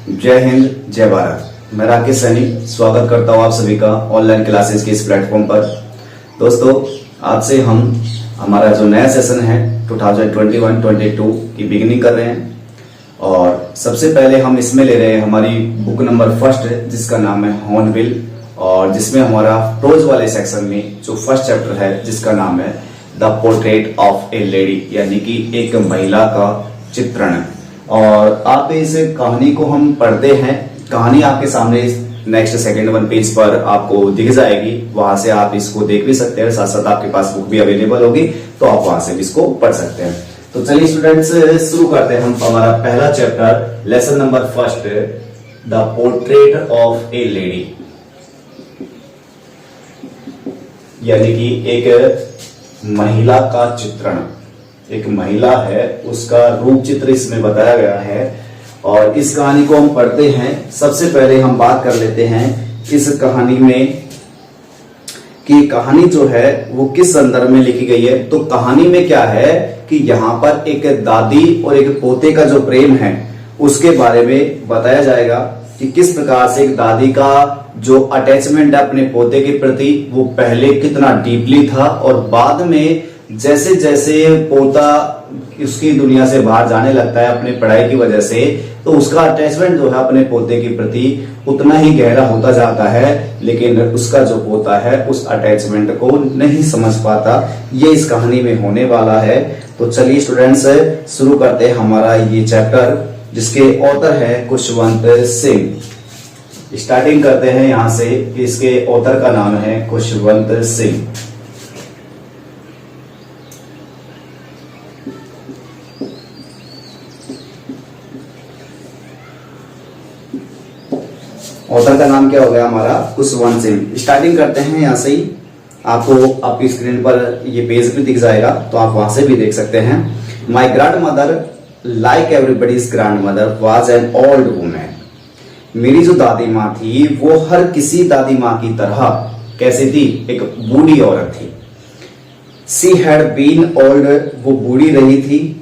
जय हिंद, जय भारत। मैं राकेश सैनी स्वागत करता हूँ आप सभी का ऑनलाइन क्लासेस के इस प्लेटफॉर्म पर। दोस्तों, आज से हम हमारा जो नया सेशन है 2021-22 की बिगिनिंग कर रहे हैं और सबसे पहले हम इसमें ले रहे हैं हमारी बुक नंबर फर्स्ट जिसका नाम है हॉर्नबिल, और जिसमें हमारा प्रोज वाले सेक्शन में जो फर्स्ट चैप्टर है जिसका नाम है the portrait of A lady, यानी कि एक महिला का चित्रण। और आप इस कहानी को हम पढ़ते हैं, कहानी आपके सामने नेक्स्ट सेकंड 1 पेज पर आपको दिख जाएगी, वहां से आप इसको देख भी सकते हैं। साथ साथ आपके पास बुक भी अवेलेबल होगी तो आप वहां से भी इसको पढ़ सकते हैं। तो चलिए स्टूडेंट्स, शुरू करते हैं हम हमारा पहला chapter, lesson number first, the portrait of A lady, यानी कि एक महिला का चित्रण। एक महिला है, उसका रूप चित्र इसमें बताया गया है और इस कहानी को हम पढ़ते हैं। सबसे पहले हम बात कर लेते हैं इस कहानी में कि कहानी जो है वो किस संदर्भ में लिखी गई है। तो कहानी में क्या है कि यहाँ पर एक दादी और एक पोते का जो प्रेम है उसके बारे में बताया जाएगा कि किस प्रकार से एक दादी का जो अटैचमेंट है अपने पोते के प्रति वो पहले कितना डीपली था, और बाद में जैसे जैसे पोता उसकी दुनिया से बाहर जाने लगता है अपनी पढ़ाई की वजह से, तो उसका अटैचमेंट जो है अपने पोते के प्रति उतना ही गहरा होता जाता है, लेकिन उसका जो पोता है उस अटैचमेंट को नहीं समझ पाता। ये इस कहानी में होने वाला है। तो चलिए स्टूडेंट्स, शुरू करते हैं हमारा ये चैप्टर जिसके ऑथर है खुशवंत सिंह। स्टार्टिंग करते हैं यहां से कि इसके ऑथर का नाम है खुशवंत सिंह। ऑथर का नाम क्या हो गया हमारा, खुशवंत सिंह। स्टार्टिंग करते हैं यहां से ही, आपको आपकी स्क्रीन पर ये पेज भी दिख जाएगा तो आप वहां से भी देख सकते हैं। My grand mother like everybody's grand mother was an old women. मेरी जो दादी माँ थी वो हर किसी दादी माँ की तरह कैसी थी, एक बूढ़ी औरत थी। सी हैड बीन ओल्ड, वो बूढ़ी रही थी।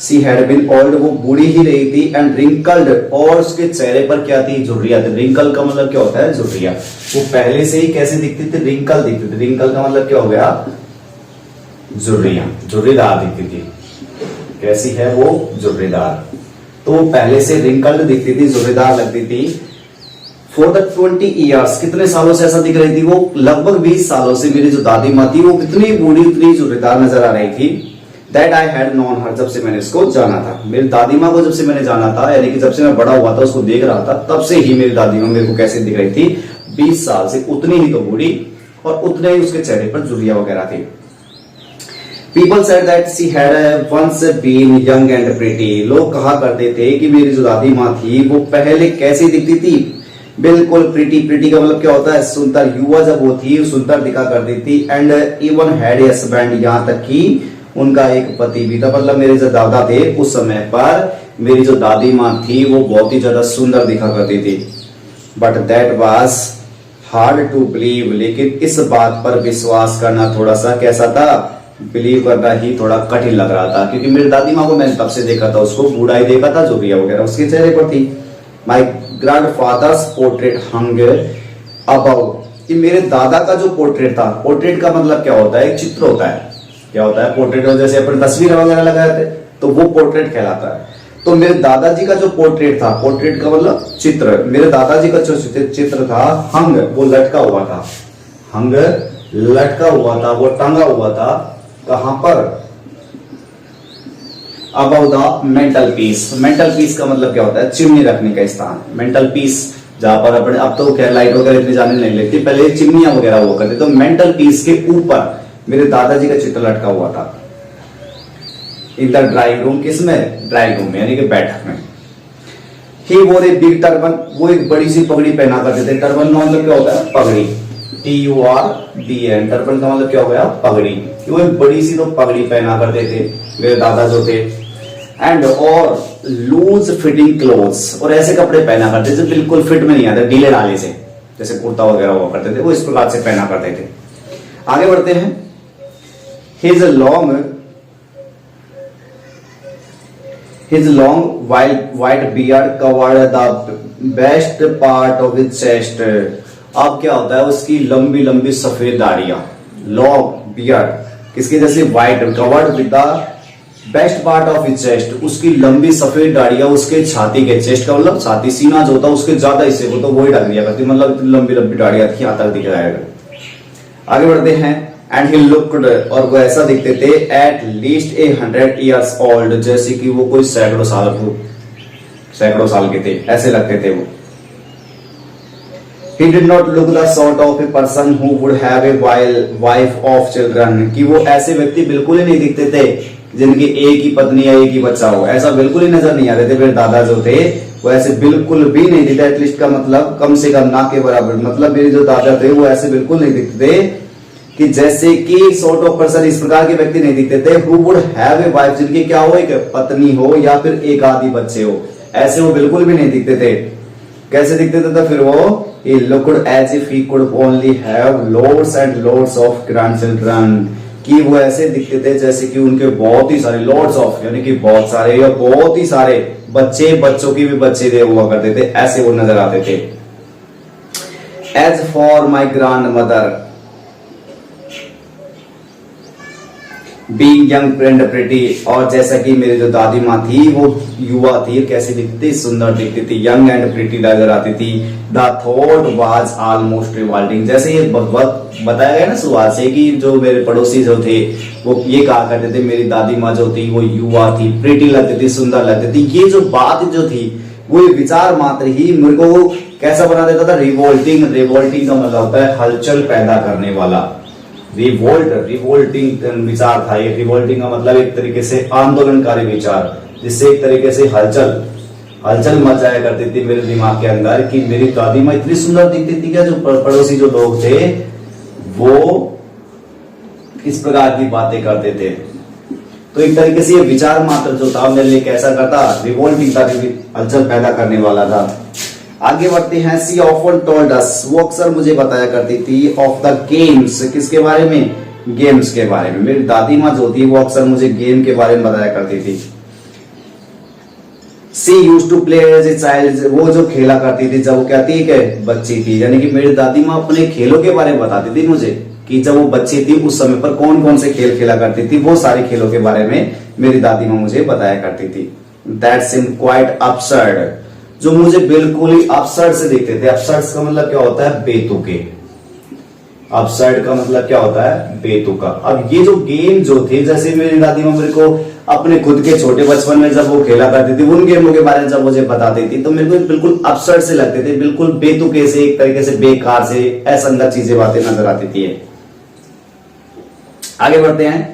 सी हैड बीन ओल्ड, वो बूढ़ी ही रही थी। एंड रिंकल्ड, और उसके चेहरे पर क्या थी, झुर्रियां थी। रिंकल का मतलब क्या होता है, झुर्रियां। वो पहले से ही कैसे दिखती थी, रिंकल दिखती थी। रिंकल का मतलब क्या हो गया, झुर्रियां, झुर्रीदार दिखती थी। कैसी है वो, झुर्रीदार। तो पहले से रिंकल्ड दिखती थी, झुर्रीदार लगती थी। फॉर द 20 ईयर्स, कितने सालों से ऐसा दिख रही थी वो, लगभग 20 सालों से मेरी जो दादी माँ थी वो कितनी बूढ़ी उतनी झुर्रीदार नजर आ रही थी। That I had known her, जब से मैंने इसको जाना था, मेरी दादी माँ को जब से मैंने जाना था, यानी कि जब से मैं बड़ा हुआ था उसको देख रहा था, तब से ही मेरी दादी माँ मेरे को कैसे दिख रही थी, 20 साल से उतनी ही तो बूढ़ी और उतने ही उसके चेहरे पर झुर्रियां वगैरह थी। People said that she had once been young and pretty, लोग कहा करते थे कि मेरी जो दादी माँ थी वो पहले कैसी दिखती थी, बिल्कुल प्रीटी। प्रीटी का मतलब क्या होता है, सुंदर। युवा जब वो थी सुंदर दिखा करती थी। And even had a husband, यहाँ तक कि उनका एक पति भी था। मतलब मेरे जो दादा थे उस समय पर मेरी जो दादी माँ थी वो बहुत ही ज्यादा सुंदर दिखा करती थी। But that was hard to believe, लेकिन इस बात पर विश्वास करना थोड़ा सा कैसा था, बिलीव करना ही थोड़ा कठिन लग रहा था, क्योंकि मेरी दादी माँ को मैंने तब से देखा था, उसको बूढ़ा ही देखा था, झुर्रियां वगैरह उसके चेहरे पर थी। माई ग्रैंडफादर्स पोर्ट्रेट हंग अबव, कि मेरे दादा का जो पोर्ट्रेट था, पोर्ट्रेट का मतलब क्या होता है, एक चित्र होता है। क्या होता है पोर्ट्रेट, जैसे अपन तस्वीर वगैरह लगाए थे तो वो पोर्ट्रेट कहलाता है। तो मेरे दादाजी का जो पोर्ट्रेट था, पोर्ट्रेट का मतलब चित्र, मेरे दादाजी का जो चित्र था, हंग, वो लटका हुआ था। हंग लटका हुआ था, वो टंगा हुआ था। कहां पर, above the mental peace. Mental peace का मतलब क्या होता है, चिमनी रखने का स्थान। मेंटल पीस जहां पर अपने, अब तो क्या लाइट वगैरह इतनी जाने नहीं लगती, पहले चिमनियां वगैरह हुआ करती, तो मेंटल पीस के ऊपर मेरे दादाजी का चित्र लटका हुआ था। इन द ड्राइंग रूम, किसमें, ड्राइंग रूम में, यानी कि बैठक में। ही वोर ए बिग टर्बन, वो एक बड़ी सी पगड़ी पहना करते थे। टर्बन का मतलब क्या होता है, पगड़ी। TURBN, टर्बन का मतलब क्या हो गया, पगड़ी। वो एक बड़ी सी तो पगड़ी पहना करते थे मेरे दादा जो थे। एंड और लूज फिटिंग क्लोथ्स, और ऐसे कपड़े पहना करते थे बिल्कुल फिट में नहीं आते, ढीले ढाले से, जैसे कुर्ता वगैरह हुआ करते थे, वो इस प्रकार से पहना करते थे। आगे बढ़ते हैं। His long His long white beard covered the best part of his chest. अब क्या होता है, उसकी लंबी लंबी सफेद दाढ़ियां, लॉन्ग बियर्ड, किसके जैसे white, covered with the best part of his chest, उसकी लंबी सफेद दाढ़ियां उसके छाती के, चेस्ट का मतलब छाती, सीना जो होता है उसके ज्यादा हिस्से को तो वही ढक दिया करती, मतलब लंबी लंबी दाढ़ियां थी, यहां तक दिख रहा है। आगे बढ़ते हैं। एंड ही लुक्ड, और वो ऐसा दिखते थे, एट लीस्ट 100 years old, जैसे कि वो कोई सैकड़ों साल के थे, ऐसे लगते थे वो। He did not look the sort of a person who would have a wife of children, कि वो ऐसे व्यक्ति बिल्कुल ही नहीं दिखते थे जिनकी एक ही पत्नी या एक ही बच्चा हो, ऐसा बिल्कुल ही नजर नहीं आते थे। मेरे दादा जो थे वो ऐसे बिल्कुल भी नहीं दिखते, एटलीस्ट का मतलब कम से कम ना के बराबर, मतलब मेरे जो दादा थे वो ऐसे बिल्कुल नहीं दिखते थे कि जैसे कि सॉर्ट ऑफ पर्सन, इस प्रकार के व्यक्ति नहीं दिखते थे। Who would have a wife, जिनकी क्या हो, एक पत्नी हो या फिर एक आदि बच्चे हो, ऐसे वो बिल्कुल भी नहीं दिखते थे। कैसे दिखते थे तो फिर वो he looked as if he could only have loads and loads of grandchildren, कि वो ऐसे दिखते थे जैसे कि उनके बहुत ही सारे loads of, यानी कि बहुत सारे या बहुत ही सारे बच्चों की भी बच्चे दे हुआ करते थे, ऐसे वो नजर आते थे। As for my grandmother, being young and pretty, और जैसा कि मेरी जो दादी माँ थी वो युवा थी, कैसी दिखती, सुंदर दिखती थी, यंग एंड प्रिटी नजर आती थी। The thought was almost revolting, जैसे ये बहुत बताया गया ना शुरुआत से कि जो मेरे पड़ोसी जो थे वो ये कहा करते थे मेरी दादी माँ जो थी वो युवा थी, प्रिटी लगती थी, सुंदर लगती थी। ये जो बात जो थी वो विचार मात्र ही मेरे को कैसा बना देता था, रिवोल्टिंग। रिवोल्टिंग का मतलब होता है हलचल पैदा करने वाला, रिवोल्टिंग विचार था ये। रिवोल्टिंग का मतलब एक तरीके से आंदोलनकारी विचार, जिससे एक तरीके से हलचल मच जाया करती थी मेरे दिमाग के अंदर कि मेरी दादी माँ इतनी सुंदर दिखती थी क्या, जो पड़ोसी जो लोग थे वो इस प्रकार की बातें करते थे। तो एक तरीके से ये विचार मात्र जो था मेरे लिए कैसा करता, रिवोल्टिंग था, हलचल पैदा करने वाला था। आगे बढ़ते हैं। सी ऑफन टोल्ड अस, वो अक्सर मुझे बताया करती थी, ऑफ द गेम्स, किसके बारे में, गेम्स के बारे में। मेरी दादी माँ जो थी वो अक्सर मुझे गेम के बारे में बताया करती थी। She used to play as a child, वो जो खेला करती थी जब वो क्या थी, बच्ची थी, यानी कि मेरी दादी माँ अपने खेलों के बारे में बताती थी मुझे कि जब वो बच्ची थी उस समय पर कौन कौन से खेल खेला करती थी, वो सारे खेलों के बारे में मेरी दादी माँ मुझे बताया करती थी। दैट सीम क्वाइट अपसर्ड, जो मुझे बिल्कुल ही अपसर्ड से दिखते थे। अपसर्ड का मतलब क्या होता है, बेतुके। अपसर्ड का मतलब क्या होता है, बेतुका। अब ये जो गेम जो थे, जैसे मेरी दादी माँ मेरे को अपने खुद के छोटे बचपन में जब वो खेला करती थी उन गेमों के बारे में जब मुझे बताती थी तो मेरे को बिल्कुल अपसर्ड से लगते थे, बिल्कुल बेतुके से, एक तरीके से बेकार से, असंगत चीजें बातें नजर आती थी। आगे बढ़ते हैं।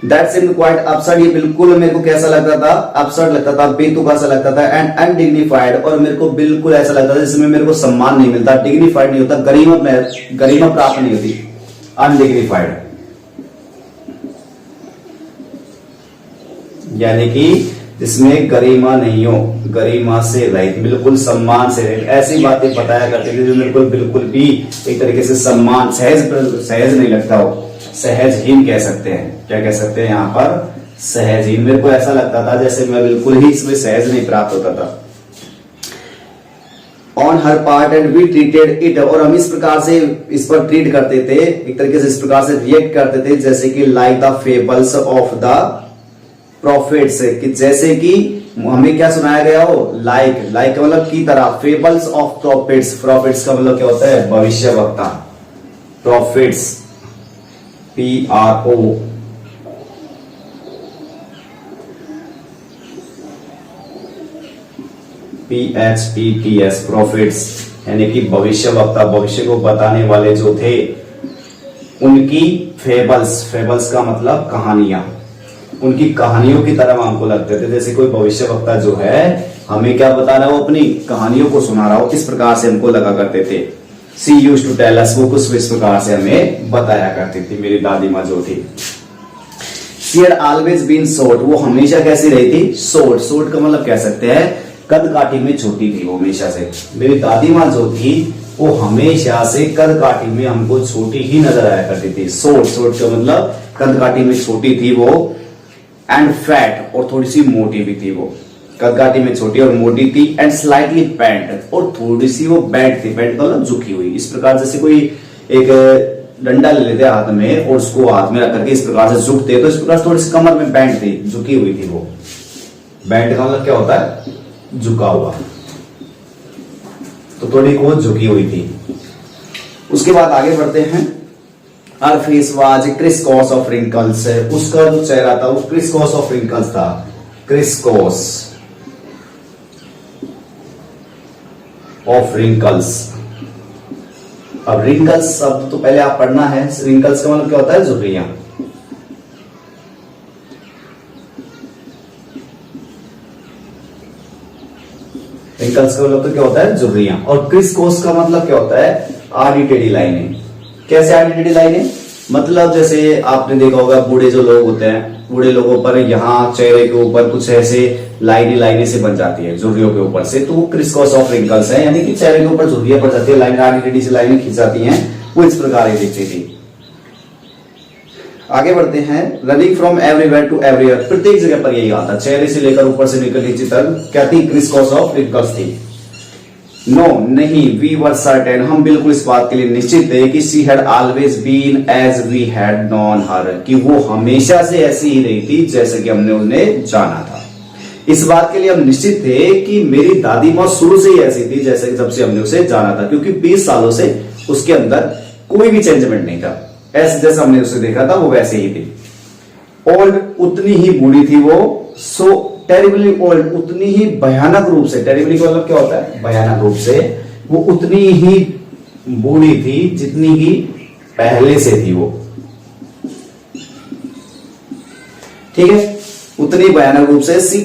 That seemed quite absurd, ये बिल्कुल मेरे को कैसा लगता था, अपसर्ड लगता था, बेतुका सा लगता था, एंड अनडिग्निफाइड, और मेरे को बिल्कुल ऐसा लगता था जिसमें मेरे को सम्मान नहीं मिलता, डिग्निफाइड नहीं होता, गरिमा प्राप्त नहीं होती, अनडिग्निफाइड, यानी कि जिसमें गरिमा नहीं हो, गरिमा से रहित, बिल्कुल सम्मान से रहित, ऐसी बातें बताया करते थे जो मेरे को बिल्कुल भी एक तरीके से सम्मान सहज नहीं लगता हो, सहजहीन कह सकते हैं। क्या कह सकते हैं यहाँ पर, सहजहीन। मेरे को ऐसा लगता था जैसे मैं बिल्कुल ही इसमें सहज नहीं प्राप्त होता था। On her part and we treated it, और हम इस प्रकार से इस पर ट्रीट करते थे, एक तरीके से इस प्रकार से रिएक्ट करते थे जैसे कि like the fables of the profits, कि जैसे कि हमें क्या सुनाया गया हो, लाइक का मतलब की तरह, फेबल्स ऑफ प्रॉफिट्स का मतलब क्या होता है, भविष्यवक्ता, प्रॉफिट्स PRO, PHETS, प्रॉफिट्स, यानी कि भविष्यवक्ता, भविष्य को बताने वाले जो थे उनकी फेबल्स का मतलब कहानियां, उनकी कहानियों की तरह हमको लगते थे, जैसे कोई भविष्यवक्ता जो है हमें क्या बता रहा हो, अपनी कहानियों को सुना रहा हो, इस प्रकार से हमको लगा करते थे। सी यूज्ड टू टेल अस, वो कुछ इस प्रकार से हमें बताया करती थी मेरी दादी माँ जो थी। She had always been short, वो हमेशा कैसी रही थी, शॉर्ट का मतलब कह सकते हैं कद काठी में छोटी थी वो हमेशा से। मेरी दादी माँ जो थी वो हमेशा से कद काठी में हमको छोटी ही नजर आया करती थी। शॉर्ट का मतलब कद काठी में छोटी थी वो। एंड फैट, और थोड़ी सी मोटी भी थी वो, कदकाठी में छोटी और मोटी थी। एंड स्लाइटली बेंट, और थोड़ी सी वो बेंट थी, बेंट मतलब झुकी हुई, इस प्रकार जैसे कोई एक डंडा ले लेते हाथ में और उसको हाथ में रख करके इस प्रकार से झुकते, तो इस प्रकार से थोड़ी सी कमर में बेंट थी, झुकी हुई थी वो। बेंट का मतलब क्या होता है? झुका हुआ, तो थोड़ी को झुकी हुई थी। उसके बाद आगे बढ़ते हैं। Her face was criss-cross of wrinkles, उसका जो चेहरा था वो क्रिस-क्रॉस ऑफ रिंकल्स था, क्रिस-क्रॉस ऑफ रिंकल्स। अब रिंकल्स शब्द तो पहले आप पढ़ना है, रिंकल्स का मतलब क्या होता है? झुर्रियां। रिंकल्स का मतलब तो क्या होता है? झुर्रियां। और क्रिस-क्रॉस का मतलब क्या होता है? आड़ी टेढ़ी लाइनें। कैसे आड़ी टेढ़ी लाइनें? मतलब जैसे आपने देखा होगा बूढ़े जो लोग होते हैं, बूढ़े लोगों पर यहाँ चेहरे के ऊपर कुछ ऐसे लाइनें से बन जाती है झुर्रियों के ऊपर से, तो वो क्रिस-क्रॉस ऑफ रिंकल्स है, यानी कि चेहरे के ऊपर झुर्रियां पड़ जाती है, लाइन आड़ी टेढ़ी से लाइनें खींच जाती हैं, वो इस प्रकार ही दिखती थी। आगे बढ़ते हैं। Running from everywhere to everywhere, प्रत्येक जगह पर यही आता, चेहरे से लेकर ऊपर से लेकर नीचे तक क्या थी? क्रिस-क्रॉस ऑफ रिंकल्स थी। नो, नहीं, वी वर सर्टेन, हम बिल्कुल इस बात के लिए निश्चित थे कि she had always been as we had known her, कि वो हमेशा से ऐसी ही रही थी जैसे कि हमने उन्हें जाना था। इस बात के लिए हम निश्चित थे कि मेरी दादी माँ शुरू से ही ऐसी थी जैसे जब से हमने उसे जाना था, क्योंकि 20 सालों से उसके अंदर कोई भी चेंजमेंट नहीं था, ऐसे जैसे हमने उसे देखा था वो वैसे ही थी। ओल्ड, उतनी ही बूढ़ी थी वो। सो टेरिबली ओल्ड, उतनी ही भयानक रूप से, टेरिबली का मतलब क्या होता है? भयानक रूप से, वो उतनी ही बूढ़ी थी जितनी की पहले से थी वो, ठीक है, उतनी भयानक रूप से। She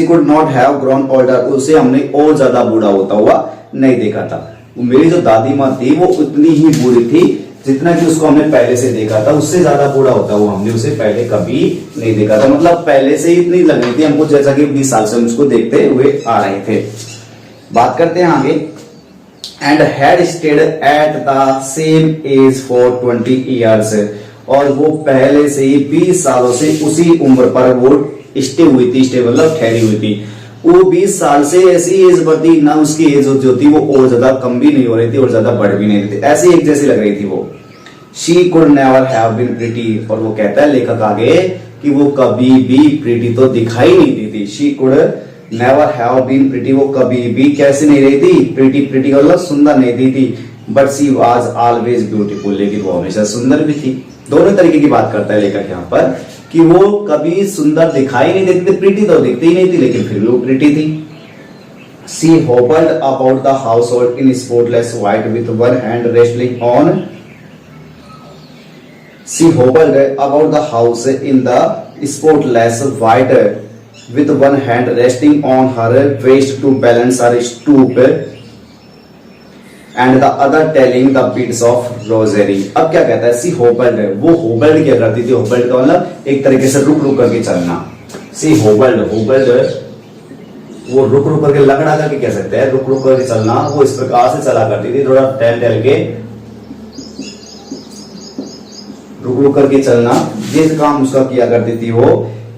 could not have grown older, उसे हमने और ज्यादा बूढ़ा होता हुआ नहीं देखा था। मेरी जो दादी माँ थी वो उतनी ही बूढ़ी थी जितना कि उसको हमने पहले से देखा था, उससे ज्यादा बूढ़ा होता हुआ हमने उसे पहले कभी नहीं देखा था। मतलब पहले से ही इतनी लग रही थी हमको जैसा कि 20 साल से हम उसको देखते हुए आ रहे थे। बात करते हैं आगे। And had stayed at the same age for 20 years, और वो पहले से ही 20 सालों से उसी उम्र पर वो स्टे हुई थी, स्टे मतलब ठहरी हुई थी। वो 20 साल से ऐसी एज पर थी ना, उसकी एज जो थी वो और ज्यादा कम भी नहीं हो रही थी और ज्यादा बढ़ भी नहीं रही थी, ऐसी एक जैसी लग रही थी वो। She could never have been pretty, और वो कहता है लेखक आगे कि वो कभी भी प्रिटी तो दिखाई नहीं दी थी। She could never have been pretty, वो कभी भी कैसे नहीं रही थी? प्रिटी, प्रिटी का मतलब सुंदर नहीं दी थी। But she was always beautiful, लेकिन वो हमेशा सुंदर भी थी। दोनों तरीके की बात करता है लेखक यहाँ पर कि वो कभी सुंदर दिखाई नहीं देती थी, प्रिटी तो दिखती ही नहीं थी, लेकिन फिर भी वो प्रिटी थी। She hobbled about the household in spotless white with one hand resting on. She hobbled about the house in the spotless white with one hand resting on her waist to balance her stoop and the other telling the beads of rosary. अब क्या कहता है? सी होबल्ड, वो होबल्ड क्या करती थी? होबल्ड का मतलब एक तरीके से रुक रुक करके चलना। सी होबल्ड, होबल्ड वो रुक रुक करके, लगड़ा करके कह सकते हैं, रुक रुक करके चलना, वो इस प्रकार से चला करती थी, थोड़ा टहल टहल के रुक रुक करके चलना, ये काम उसका किया करती थी वो।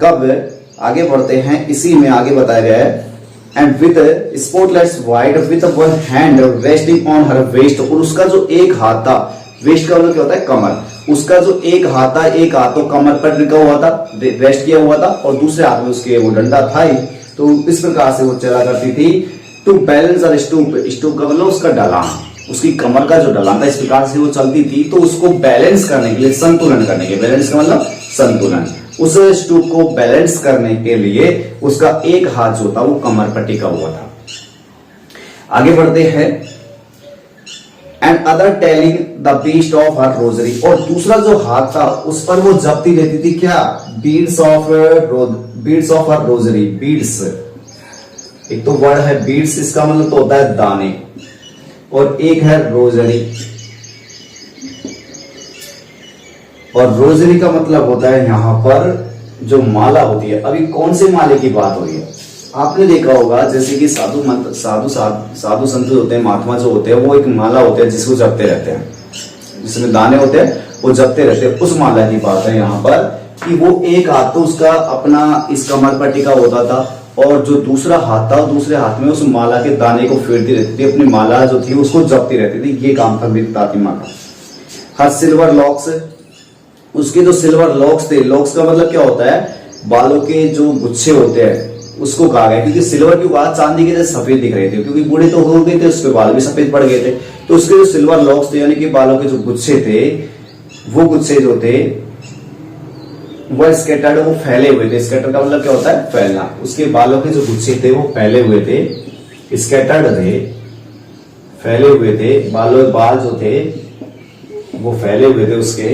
कब? आगे बढ़ते हैं, इसी में आगे बताया गया है। And with spotless white with one hand resting on her waist, और उसका जो एक हाथ था, वेस्ट का मतलब क्या होता है? कमर, उसका जो एक हाथ था, एक हाथ तो कमर पर टिका हुआ था, रेस्ट किया हुआ था, और दूसरे हाथ में उसके वो डंडा था ही, तो इस प्रकार से वो चला करती थी। टू बैलेंस और स्टूप, स्टूप का मतलब उसका ढलान, उसकी कमर का जो ढलान था, इस प्रकार से वो चलती थी, तो उसको बैलेंस करने के लिए, संतुलन करने के, बैलेंस का मतलब संतुलन, उस स्टूप को बैलेंस करने के लिए उसका एक हाथ जो था वो कमर पर टिका हुआ था। आगे बढ़ते हैं। And other telling the beast of her rosary, और दूसरा जो हाथ था उस पर वो जप्ती लेती थी क्या? Beads of her rosary. Beads, एक तो वर्ड है बीड्स, इसका मतलब तो होता है दाने, और एक है रोजरी, और रोजरी का मतलब होता है यहां पर जो माला होती है। अभी कौन से माले की बात हो रही है? आपने देखा होगा जैसे कि साधु संत होते हैं, महात्मा जो होते हैं, वो एक माला होते हैं जिसको जपते रहते हैं, जिसमें दाने होते हैं, वो जपते रहते हैं, उस माला की बात है यहाँ पर कि वो एक हाथ तो उसका अपना इस कमर पर टिका होता था और जो दूसरा हाथ था दूसरे हाथ में उस माला के दाने को फेरती रहती थी, अपनी माला जो थी उसको जपती रहती थी। ये काम था मेरी दादी माँ का। हर सिल्वर लॉक्स, उसके जो सिल्वर लॉक्स थे, लॉक्स का मतलब क्या होता है, बालों के जो गुच्छे होते हैं उसको कहा गया, क्योंकि सिल्वर क्यों कहा, चांदी के जैसे सफेद दिख रहे थे, क्योंकि बूढ़े तो हो गए थे, उसके बाल भी सफेद पड़ गए थे। तो उसके जो सिल्वर लॉक्स थे यानी कि बालों के जो गुच्छे थे, वो गुच्छे जो थे वो स्कैटर्ड, वो फैले हुए थे। स्कैटर का मतलब क्या होता है, फैलना। उसके बालों के जो गुच्छे थे वो फैले हुए थे, स्कैटर्ड थे, फैले हुए थे। बाल जो थे वो फैले हुए थे उसके।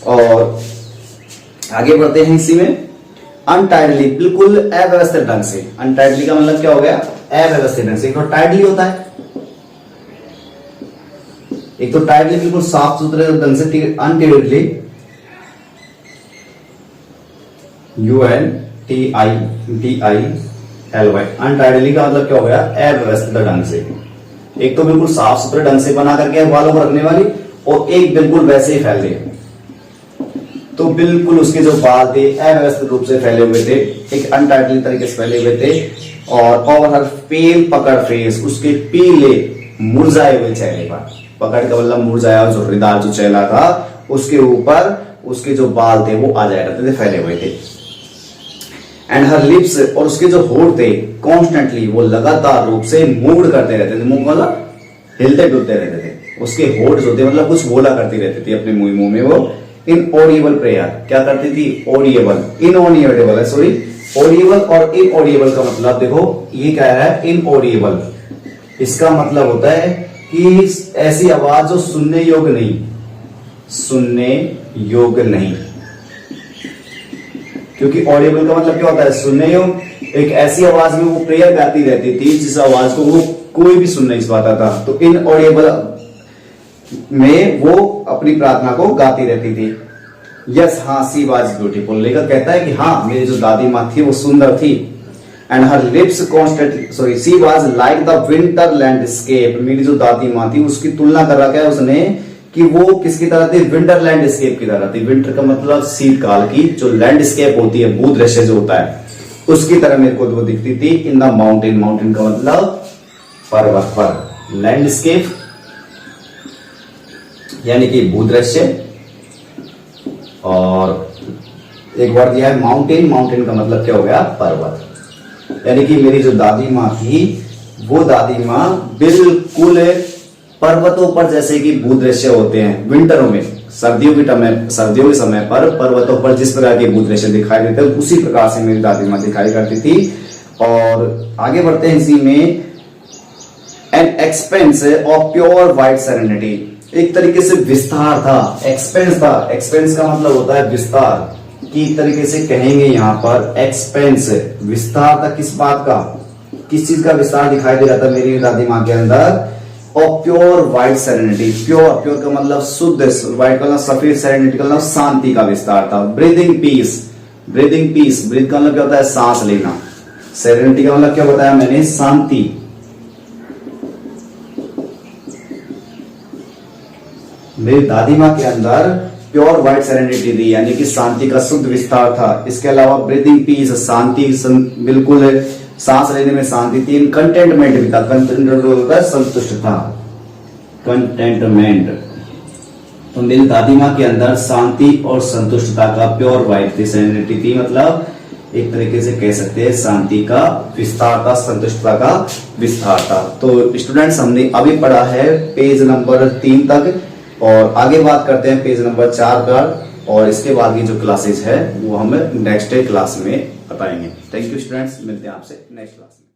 और आगे बढ़ते हैं इसी में। अनटाइडली, बिल्कुल अव्यवस्थित ढंग से। अनटाइडली का मतलब क्या हो गया, अव्यवस्थित ढंग से। एक तो टाइडली होता है, एक तो टाइडली बिल्कुल साफ सुथरे ढंग से, अनटाइडली UNTIDLY। अनटाइडली का मतलब क्या हो गया, अव्यवस्थित ढंग से। एक तो बिल्कुल साफ सुथरे ढंग से बना करके बालों को रखने वाली, और एक बिल्कुल वैसे ही फैल गए। तो बिल्कुल उसके जो बाल थे अव्यवस्थित रूप से फैले हुए थे, एक अनटाइडली तरीके से फैले हुए थे। और हर पेल पकड़ फेस, उसके पीले मुरझाए हुए चेहरे पर, पकड़ का मतलब मुरझाया, जो हृदय जो चेहरा था उसके ऊपर उसके जो बाल थे वो आ जाया करते थे, फैले हुए थे। एंड हर लिप्स, और उसके जो होठ थे कॉन्स्टेंटली, वो लगातार रूप से मूव करते रहते थे। मुंह मतलब हिलते डुलते रहते थे। उसके होठ जो थे मतलब कुछ बोला करती रहती थी अपने मुंह में। वो इनऑडिबल प्रेयर क्या करती थी, ऑडिएबल, इनऑडिबल है, सॉरी, ऑडिएबल और इनऑडिबल का मतलब देखो, ये कह रहा है इनऑडिबल। इसका मतलब होता है कि ऐसी आवाज जो सुनने योग्य नहीं, सुनने योग्य नहीं। क्योंकि ऑडिएबल का मतलब क्या होता है, सुनने योग्य। एक ऐसी आवाज में वो प्रेयर गाती रहती थी जिस आवाज को वो कोई भी सुन नहीं पाता था। तो इनऑडिबल में वो अपनी प्रार्थना को गाती रहती थी। यस, हाँ, सी वाज ब्यूटीफुल। लेखक कहता है कि हाँ, मेरी जो दादी माँ थी वो सुंदर थी। And her lips constantly, sorry, she was like the winter landscape. मेरी जो दादी माँ थी उसकी तुलना कर रखा है उसने कि वो किसकी तरह थी, विंटर लैंडस्केप की तरह थी। विंटर का मतलब शीतकाल की जो लैंडस्केप होती है, भूदृश्य जो होता है, उसकी तरह मेरे को वो दिखती थी। इन द माउंटेन, माउंटेन का मतलब पर्वत पर, लैंडस्केप यानी कि भूदृश्य। और एक वर्ड दिया है माउंटेन, माउंटेन का मतलब क्या हो गया, पर्वत। यानी कि मेरी जो दादी माँ थी वो दादी माँ बिल्कुल पर्वतों पर, जैसे कि भूदृश्य होते हैं विंटरों में, सर्दियों के समय पर पर्वतों पर जिस प्रकार के भूदृश्य दिखाई देते हैं, उसी प्रकार से मेरी दादी माँ दिखाई करती थी। और आगे बढ़ते हैं इसी में। An expense of pure white serenity, एक तरीके से विस्तार था, एक्सपेंस था। एक्सपेंस का मतलब होता है विस्तार, की तरीके से कहेंगे यहाँ पर एक्सपेंस, विस्तार था। किस बात का, किस चीज का विस्तार दिखाई दे रहा था मेरी दादी माँ के अंदर, और pure white serenity. Pure, pure का मतलब शुद्ध, व्हाइट का मतलब सफेद, सेरेनिटी का मतलब शांति का विस्तार था। Breathing peace, breathing peace, breath का मतलब क्या होता है, सांस लेना। सेरेनिटी का मतलब क्या बताया मैंने, शांति। मेरी दादी माँ के अंदर प्योर व्हाइट सेरेनिटी थी, यानी कि शांति का शुद्ध विस्तार था। इसके अलावा ब्रीदिंग पीस, शांति, बिल्कुल सांस लेने में शांति थी। कंटेंटमेंट भी था, कंटेंटमेंट संतुष्ट था, कंटेंटमेंट। तो मेरी दादी माँ के अंदर शांति और संतुष्टता का प्योर व्हाइट थी, सेरेनिटी थी, मतलब एक तरीके से कह सकते हैं शांति का विस्तार था, संतुष्टता का विस्तार था। तो स्टूडेंट्स, हमने अभी पढ़ा है पेज नंबर 3 तक, और आगे बात करते हैं पेज नंबर 4 पर, और इसके बाद की जो क्लासेस है वो हम नेक्स्ट क्लास में बताएंगे। थैंक यू स्टूडेंट्स, मिलते हैं आपसे नेक्स्ट क्लास में।